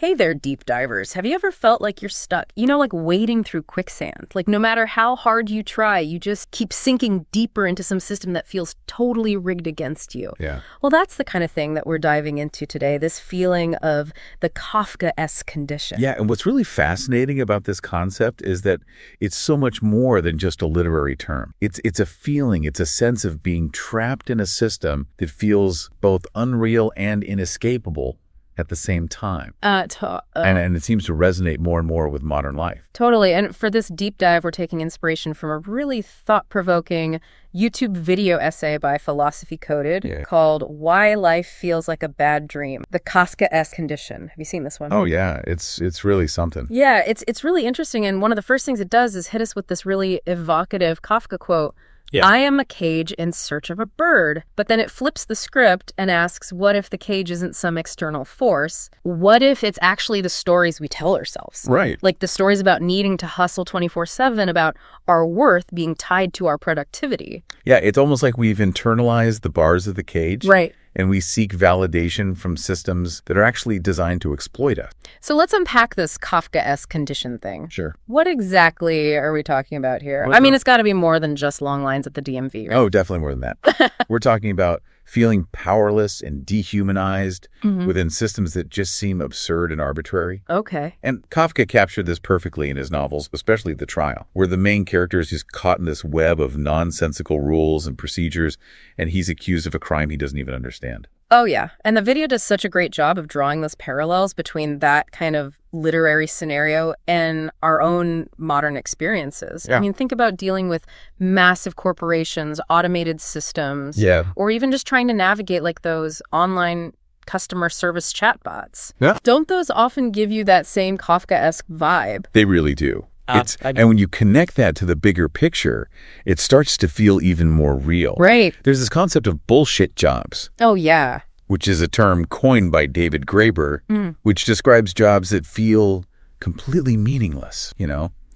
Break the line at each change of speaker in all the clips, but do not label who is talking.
Hey there, deep divers. Have you ever felt like you're stuck? Like wading through quicksand. Like no matter how hard you try, you just keep sinking deeper into some system that feels totally rigged against you.
Yeah.
Well, that's the kind of thing that we're diving into today, this feeling of the Kafkaesque condition.
Yeah, and what's really fascinating about this concept is that it's so much more than just a literary term. It's a feeling, it's a sense of being trapped in a system that feels both unreal and inescapable at the same time. And it seems to resonate more and more with modern life.
Totally. And for this deep dive, we're taking inspiration from a really thought-provoking YouTube video essay by Philosophy Coded called Why Life Feels Like a Bad Dream, the Kafkaesque Condition. Have you seen this one?
Oh, yeah. It's really something.
Yeah, it's really interesting. And one of the first things it does is hit us with this really evocative Kafka quote. Yeah. I am a cage in search of a bird. But then it flips the script and asks, what if the cage isn't some external force? What if it's actually the stories we tell ourselves?
Right.
Like the stories about needing to hustle 24/7, about our worth being tied to our productivity.
Yeah, it's almost like we've internalized the bars of the cage.
Right.
And we seek validation from systems that are actually designed to exploit us.
So let's unpack this Kafkaesque condition thing.
Sure.
What exactly are we talking about here? I mean, it's got to be more than just long lines at the DMV, right?
Oh, definitely more than that. We're talking about feeling powerless and dehumanized within systems that just seem absurd and arbitrary.
Okay.
And Kafka captured this perfectly in his novels, especially The Trial, where the main character is just caught in this web of nonsensical rules and procedures, and he's accused of a crime he doesn't even understand.
Oh, yeah. And the video does such a great job of drawing those parallels between that kind of literary scenario and our own modern experiences.
Yeah.
I mean, think about dealing with massive corporations, automated systems, or even just trying to navigate like those online customer service chatbots.
Yeah.
Don't those often give you that same Kafkaesque vibe?
They really do. And when you connect that to the bigger picture, it starts to feel even more real.
Right.
There's this concept of bullshit jobs.
Oh, yeah.
Which is a term coined by David Graeber, which describes jobs that feel completely meaningless,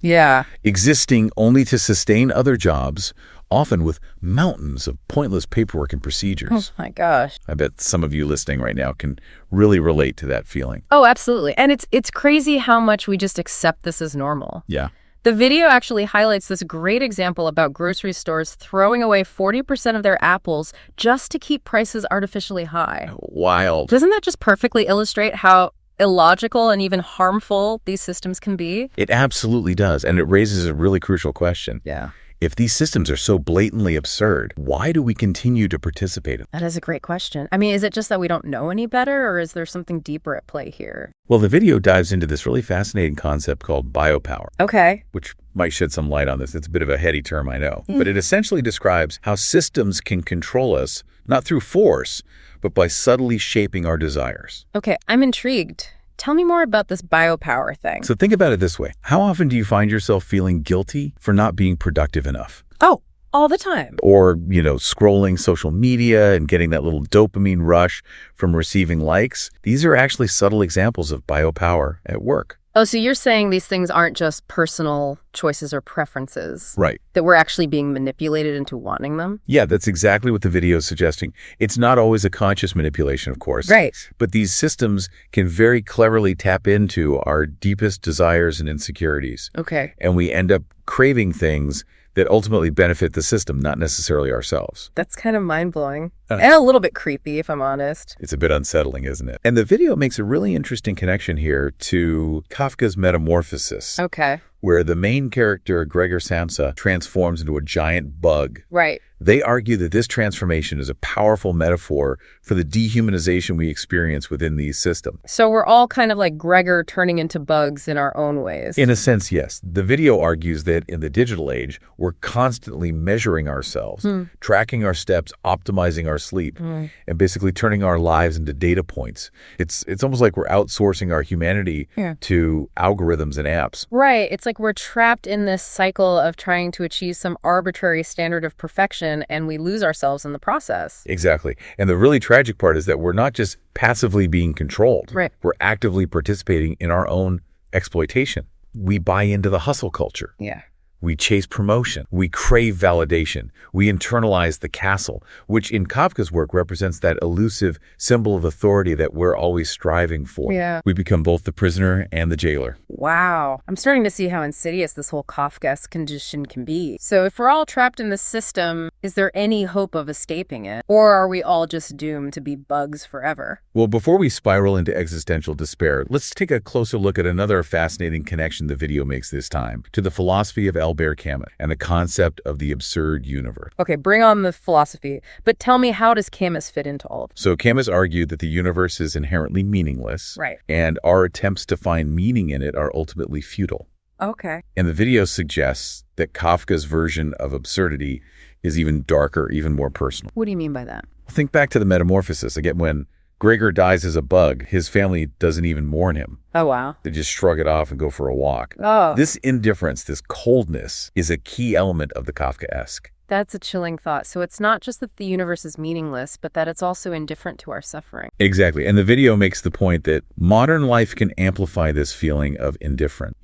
Yeah.
Existing only to sustain other jobs, often with mountains of pointless paperwork and procedures.
Oh, my gosh.
I bet some of you listening right now can really relate to that feeling.
Oh, absolutely. And it's crazy how much we just accept this as normal.
Yeah.
The video actually highlights this great example about grocery stores throwing away 40% of their apples just to keep prices artificially high.
Wild.
Doesn't that just perfectly illustrate how illogical and even harmful these systems can be?
It absolutely does. And it raises a really crucial question.
Yeah.
If these systems are so blatantly absurd, why do we continue to participate in them?
That is a great question. I mean, is it just that we don't know any better, or is there something deeper at play here?
Well, the video dives into this really fascinating concept called biopower.
Okay.
Which might shed some light on this. It's a bit of a heady term, I know. But it essentially describes how systems can control us, not through force, but by subtly shaping our desires.
Okay, I'm intrigued. Tell me more about this biopower thing.
So think about it this way. How often do you find yourself feeling guilty for not being productive enough?
Oh, all the time.
Or, scrolling social media and getting that little dopamine rush from receiving likes. These are actually subtle examples of biopower at work.
Oh, so you're saying these things aren't just personal choices or preferences.
Right.
That we're actually being manipulated into wanting them?
Yeah, that's exactly what the video is suggesting. It's not always a conscious manipulation, of course.
Right.
But these systems can very cleverly tap into our deepest desires and insecurities.
Okay.
And we end up craving things that ultimately benefit the system, not necessarily ourselves.
That's kind of mind-blowing. And a little bit creepy, if I'm honest.
It's a bit unsettling, isn't it? And the video makes a really interesting connection here to Kafka's Metamorphosis.
Okay.
Where the main character, Gregor Samsa, transforms into a giant bug.
Right.
They argue that this transformation is a powerful metaphor for the dehumanization we experience within these systems.
So we're all kind of like Gregor turning into bugs in our own ways.
In a sense, yes. The video argues that in the digital age, we're constantly measuring ourselves, tracking our steps, optimizing our sleep, and basically turning our lives into data points. It's almost like we're outsourcing our humanity to algorithms and apps.
Right. It's like we're trapped in this cycle of trying to achieve some arbitrary standard of perfection, and we lose ourselves in the process.
Exactly. And the really tragic part is that we're not just passively being controlled.
Right.
We're actively participating in our own exploitation. We buy into the hustle culture.
Yeah.
We chase promotion. We crave validation. We internalize the castle, which in Kafka's work represents that elusive symbol of authority that we're always striving for.
Yeah.
We become both the prisoner and the jailer.
Wow. I'm starting to see how insidious this whole Kafkaesque condition can be. So if we're all trapped in this system, is there any hope of escaping it? Or are we all just doomed to be bugs forever?
Well, before we spiral into existential despair, let's take a closer look at another fascinating connection the video makes this time to the philosophy of Albert Camus and the concept of the absurd universe.
Okay, bring on the philosophy. But tell me, how does Camus fit into all of this?
So Camus argued that the universe is inherently meaningless,
Right.
and our attempts to find meaning in it are ultimately futile.
Okay.
And the video suggests that Kafka's version of absurdity is even darker, even more personal.
What do you mean by that?
Think back to the Metamorphosis. Again, when Gregor dies as a bug, his family doesn't even mourn him.
Oh, wow.
They just shrug it off and go for a walk.
Oh.
This indifference, this coldness, is a key element of the Kafkaesque.
That's a chilling thought. So it's not just that the universe is meaningless, but that it's also indifferent to our suffering.
Exactly. And the video makes the point that modern life can amplify this feeling of indifference,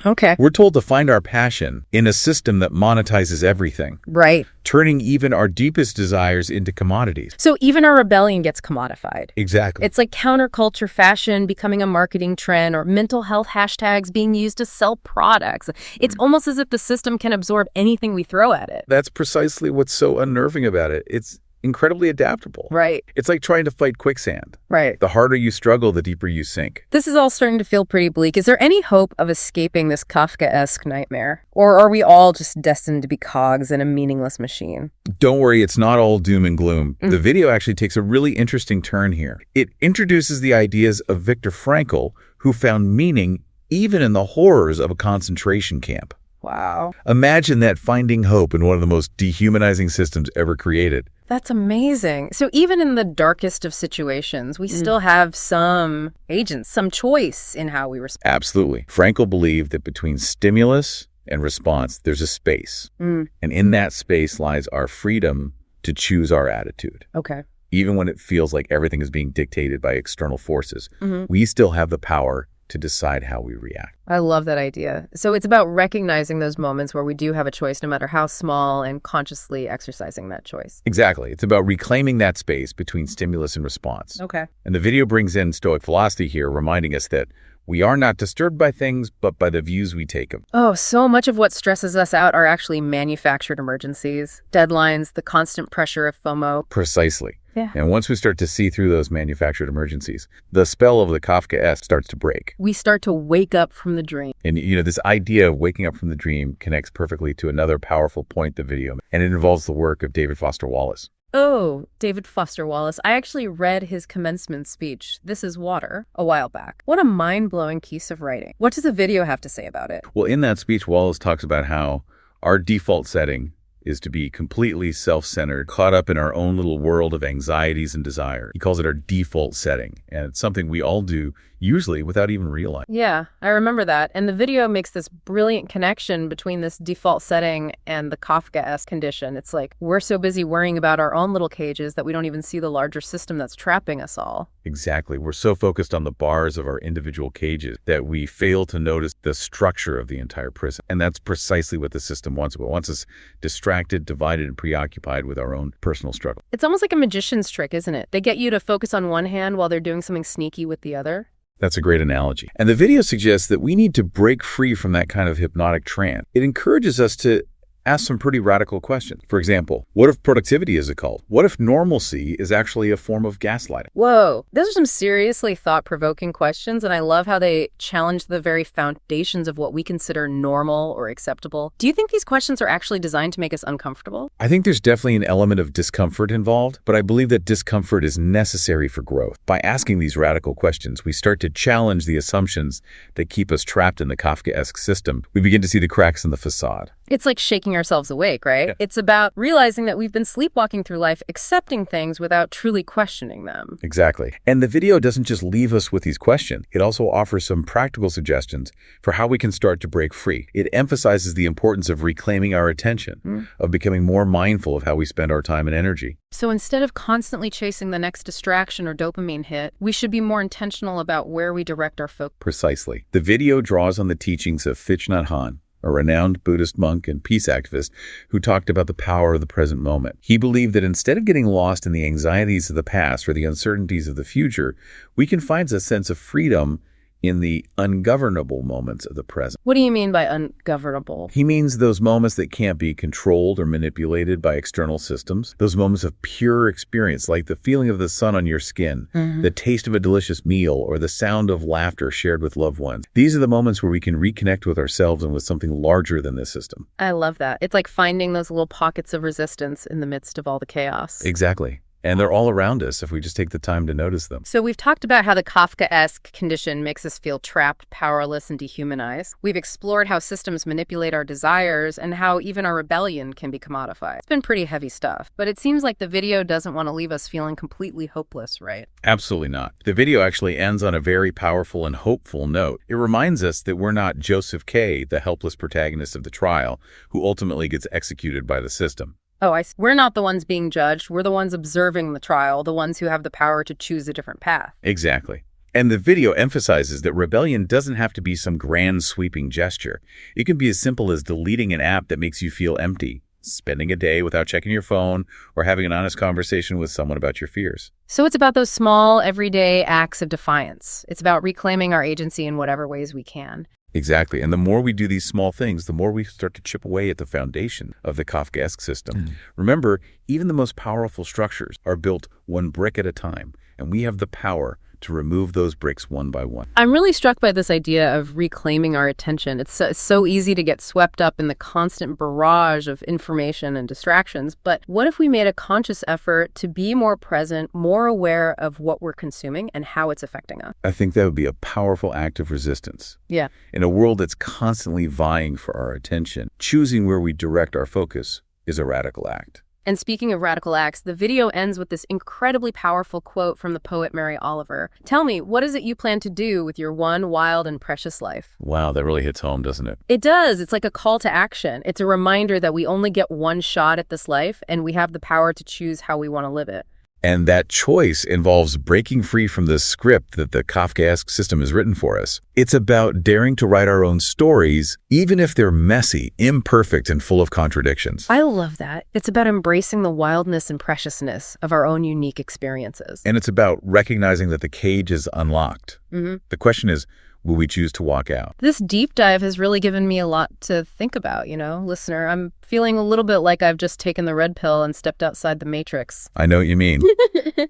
Okay.
We're told to find our passion in a system that monetizes everything,
Right.
turning even our deepest desires into commodities.
So even our rebellion gets commodified.
Exactly.
It's like counterculture fashion becoming a marketing trend, or mental health hashtags being used to sell products. It's almost as if the system can absorb anything we throw at it.
That's precisely what's so unnerving about it. It's incredibly adaptable.
Right.
It's like trying to fight quicksand.
Right.
The harder you struggle, the deeper you sink.
This is all starting to feel pretty bleak. Is there any hope of escaping this Kafkaesque nightmare? Or are we all just destined to be cogs in a meaningless machine?
Don't worry, it's not all doom and gloom. The video actually takes a really interesting turn here. It introduces the ideas of Viktor Frankl, who found meaning even in the horrors of a concentration camp.
Wow.
Imagine that, finding hope in one of the most dehumanizing systems ever created.
That's amazing. So even in the darkest of situations, we still have some agents, some choice in how we respond.
Absolutely. Frankl believed that between stimulus and response, there's a space. And in that space lies our freedom to choose our attitude.
Okay.
Even when it feels like everything is being dictated by external forces, we still have the power to decide how we react.
I love that idea. So it's about recognizing those moments where we do have a choice, no matter how small, and consciously exercising that choice.
Exactly. It's about reclaiming that space between stimulus and response.
Okay.
And the video brings in Stoic philosophy here, reminding us that we are not disturbed by things, but by the views we take of them.
Oh, so much of what stresses us out are actually manufactured emergencies, deadlines, the constant pressure of FOMO.
Precisely.
Yeah.
And once we start to see through those manufactured emergencies, the spell of the Kafkaesque starts to break.
We start to wake up from the dream.
And, this idea of waking up from the dream connects perfectly to another powerful point the video makes, and it involves the work of David Foster Wallace.
Oh, David Foster Wallace. I actually read his commencement speech, This is Water, a while back. What a mind-blowing piece of writing. What does the video have to say about it?
Well, in that speech, Wallace talks about how our default setting is to be completely self-centered, caught up in our own little world of anxieties and desire. He calls it our default setting, and it's something we all do, usually without even realizing.
Yeah, I remember that. And the video makes this brilliant connection between this default setting and the Kafkaesque condition. It's like we're so busy worrying about our own little cages that we don't even see the larger system that's trapping us all.
Exactly. We're so focused on the bars of our individual cages that we fail to notice the structure of the entire prison. And that's precisely what the system wants. It wants us distracted, divided, and preoccupied with our own personal struggle.
It's almost like a magician's trick, isn't it? They get you to focus on one hand while they're doing something sneaky with the other.
That's a great analogy. And the video suggests that we need to break free from that kind of hypnotic trance. It encourages us to ask some pretty radical questions. For example, what if productivity is a cult? What if normalcy is actually a form of gaslighting?
Whoa, those are some seriously thought-provoking questions, and I love how they challenge the very foundations of what we consider normal or acceptable. Do you think these questions are actually designed to make us uncomfortable?
I think there's definitely an element of discomfort involved, but I believe that discomfort is necessary for growth. By asking these radical questions, we start to challenge the assumptions that keep us trapped in the Kafkaesque system. We begin to see the cracks in the facade.
It's like shaking ourselves awake, right? Yeah. It's about realizing that we've been sleepwalking through life, accepting things without truly questioning them.
Exactly. And the video doesn't just leave us with these questions. It also offers some practical suggestions for how we can start to break free. It emphasizes the importance of reclaiming our attention, of becoming more mindful of how we spend our time and energy.
So instead of constantly chasing the next distraction or dopamine hit, we should be more intentional about where we direct our focus.
Precisely. The video draws on the teachings of Thich Nhat Hanh, a renowned Buddhist monk and peace activist who talked about the power of the present moment. He believed that instead of getting lost in the anxieties of the past or the uncertainties of the future, we can find a sense of freedom in the ungovernable moments of the present.
What do you mean by ungovernable?
He means those moments that can't be controlled or manipulated by external systems, those moments of pure experience, like the feeling of the sun on your skin, the taste of a delicious meal, or the sound of laughter shared with loved ones. These are the moments where we can reconnect with ourselves and with something larger than this system.
I love that. It's like finding those little pockets of resistance in the midst of all the chaos.
Exactly. And they're all around us if we just take the time to notice them.
So we've talked about how the Kafkaesque condition makes us feel trapped, powerless, and dehumanized. We've explored how systems manipulate our desires and how even our rebellion can be commodified. It's been pretty heavy stuff, but it seems like the video doesn't want to leave us feeling completely hopeless, right?
Absolutely not. The video actually ends on a very powerful and hopeful note. It reminds us that we're not Joseph K., the helpless protagonist of the trial, who ultimately gets executed by the system.
Oh, we're not the ones being judged. We're the ones observing the trial, the ones who have the power to choose a different path.
Exactly. And the video emphasizes that rebellion doesn't have to be some grand sweeping gesture. It can be as simple as deleting an app that makes you feel empty, spending a day without checking your phone, or having an honest conversation with someone about your fears.
So it's about those small, everyday acts of defiance. It's about reclaiming our agency in whatever ways we can.
Exactly. And the more we do these small things, the more we start to chip away at the foundation of the Kafkaesque system. Remember, even the most powerful structures are built one brick at a time, and we have the power to remove those bricks one by one.
I'm really struck by this idea of reclaiming our attention. It's so easy to get swept up in the constant barrage of information and distractions, but what if we made a conscious effort to be more present, more aware of what we're consuming and how it's affecting us?
I think that would be a powerful act of resistance.
Yeah.
In a world that's constantly vying for our attention, choosing where we direct our focus is a radical act.
And speaking of radical acts, the video ends with this incredibly powerful quote from the poet Mary Oliver. Tell me, what is it you plan to do with your one wild and precious life?
Wow, that really hits home, doesn't it?
It does. It's like a call to action. It's a reminder that we only get one shot at this life, and we have the power to choose how we want to live it.
And that choice involves breaking free from the script that the Kafkaesque system has written for us. It's about daring to write our own stories, even if they're messy, imperfect, and full of contradictions.
I love that. It's about embracing the wildness and preciousness of our own unique experiences.
And it's about recognizing that the cage is unlocked. The question is, will we choose to walk out?
This deep dive has really given me a lot to think about, listener. I'm feeling a little bit like I've just taken the red pill and stepped outside the matrix.
I know what you mean.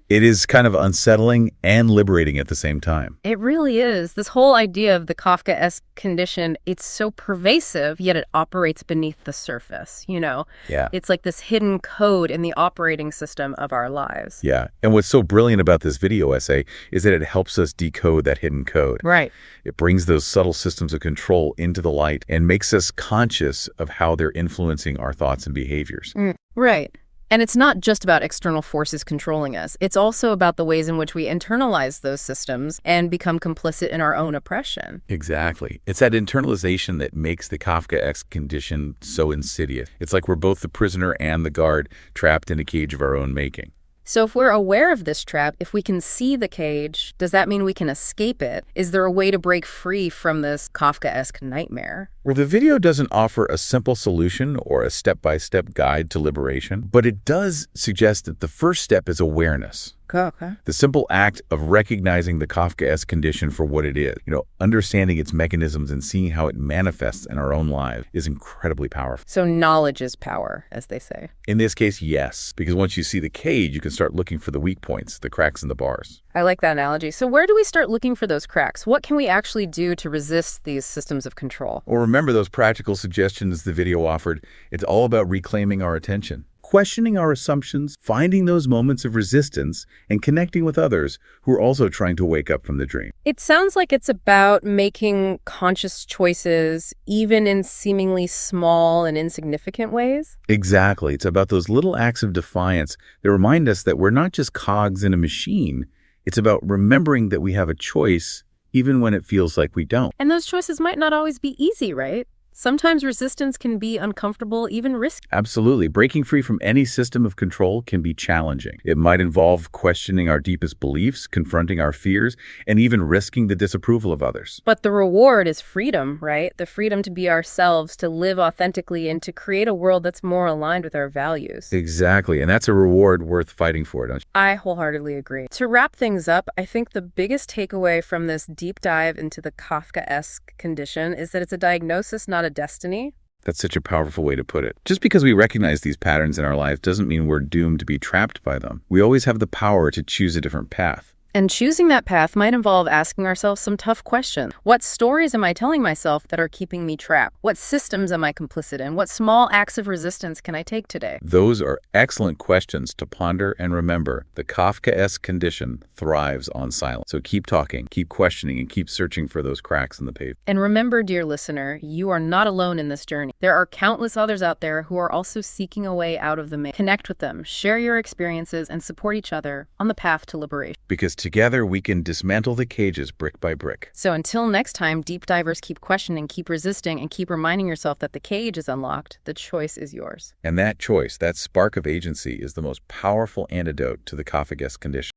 It is kind of unsettling and liberating at the same time.
It really is. This whole idea of the Kafkaesque condition, it's so pervasive, yet it operates beneath the surface,
Yeah.
It's like this hidden code in the operating system of our lives.
Yeah. And what's so brilliant about this video essay is that it helps us decode that hidden code.
Right.
It brings those subtle systems of control into the light and makes us conscious of how they're influencing our thoughts and behaviors.
Right. And it's not just about external forces controlling us. It's also about the ways in which we internalize those systems and become complicit in our own oppression.
Exactly. It's that internalization that makes the Kafkaesque condition so insidious. It's like we're both the prisoner and the guard, trapped in a cage of our own making.
So if we're aware of this trap, if we can see the cage, does that mean we can escape it? Is there a way to break free from this Kafkaesque nightmare?
Well, the video doesn't offer a simple solution or a step-by-step guide to liberation, but it does suggest that the first step is awareness.
Okay.
The simple act of recognizing the Kafkaesque condition for what it is, understanding its mechanisms and seeing how it manifests in our own lives is incredibly powerful.
So knowledge is power, as they say.
In this case, yes, because once you see the cage, you can start looking for the weak points, the cracks in the bars.
I like that analogy. So where do we start looking for those cracks? What can we actually do to resist these systems of control?
Well, remember those practical suggestions the video offered. It's all about reclaiming our attention, questioning our assumptions, finding those moments of resistance, and connecting with others who are also trying to wake up from the dream.
It sounds like it's about making conscious choices, even in seemingly small and insignificant ways.
Exactly. It's about those little acts of defiance that remind us that we're not just cogs in a machine. It's about remembering that we have a choice, even when it feels like we don't.
And those choices might not always be easy, right? Sometimes resistance can be uncomfortable, even risky.
Absolutely. Breaking free from any system of control can be challenging. It might involve questioning our deepest beliefs, confronting our fears, and even risking the disapproval of others.
But the reward is freedom, right? The freedom to be ourselves, to live authentically, and to create a world that's more aligned with our values.
Exactly. And that's a reward worth fighting for, don't you?
I wholeheartedly agree. To wrap things up, I think the biggest takeaway from this deep dive into the Kafkaesque condition is that it's a diagnosis, not a destiny.
That's such a powerful way to put it. Just because we recognize these patterns in our lives doesn't mean we're doomed to be trapped by them. We always have the power to choose a different path.
And choosing that path might involve asking ourselves some tough questions. What stories am I telling myself that are keeping me trapped? What systems am I complicit in? What small acts of resistance can I take today?
Those are excellent questions to ponder, and remember, the Kafkaesque condition thrives on silence. So keep talking, keep questioning, and keep searching for those cracks in the pavement.
And remember, dear listener, you are not alone in this journey. There are countless others out there who are also seeking a way out of the maze. Connect with them, share your experiences, and support each other on the path to liberation.
Because together we can dismantle the cages brick by brick.
So until next time, deep divers, keep questioning, keep resisting, and keep reminding yourself that the cage is unlocked. The choice is yours.
And that choice, that spark of agency, is the most powerful antidote to the Kafkaesque condition.